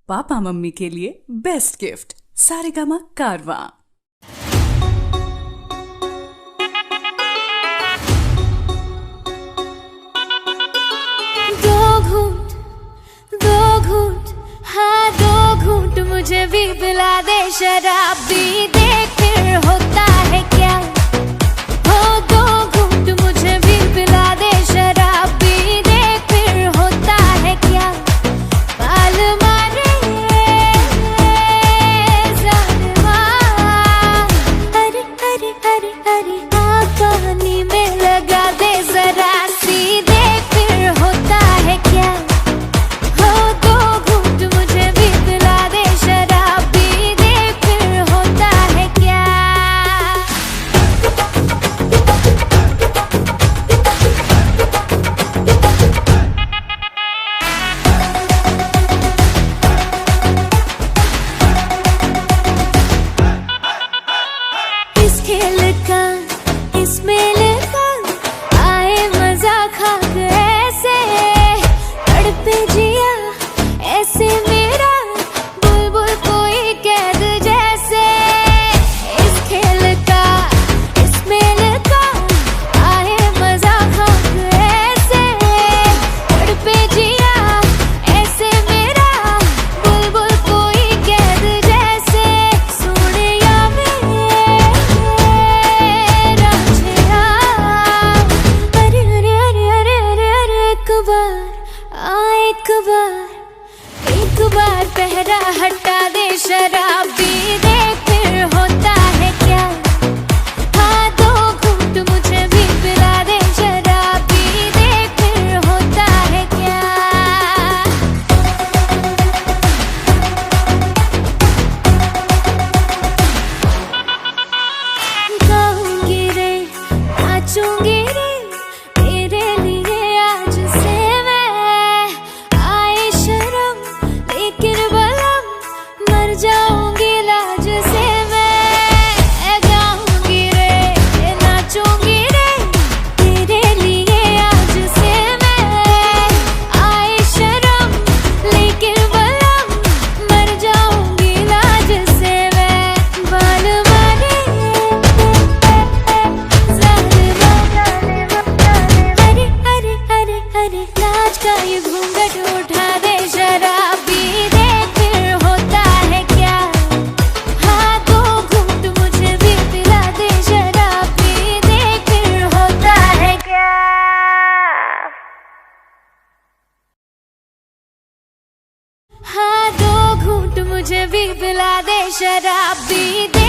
Papa mummy के लिए best gift Saregama कारवां। दो घूंट हाँ दो घूंट मुझे भी पिला दे, शराब भी दे, फिर होता है क्या। हो दो घूंट मुझे भी पिला दे, शराब भी दे, फिर होता है क्या। बाल मारे जालिमा, अरे अरे अरे अरे पानी में लगा दे जरा सी दे, फिर होता है क्या। खेल का इस मेले का आए मजा खा ऐसे, तड़पे जिया ऐसे मेरा बुलबुल कोई कैद जैसे। इस खेल का इस मेले का आए मजा खा ऐसे, तड़पे जिया ऐसे मेरा बुलबुल कोई कैद जैसे। सोने या एक बार पहरा हटा दे, शराब भी दे, फिर होता है क्या। हाँ दो घूंट मुझे भी पिला दे, शराब भी दे, फिर होता है क्या। गाऊंगी रे नाचूंगी रे तेरे लिए आज से जाऊंगी लाज से मैं। गाऊंगी रे नाचूंगी रे तेरे लिए आज से मैं। आए शर्म लेकिन बलम मर जाऊंगी लाज से मैं। बाल मारे अरे अरे अरे अरे लाज का ये घूंघट उठा दे, शराब भी दे, फिर होता है क्या। हाँ दो घूंट मुझे भी पिला दे, शराब भी दे, फिर होता है क्या। हाँ दो घूंट मुझे भी पिला दे, शराब भी दे।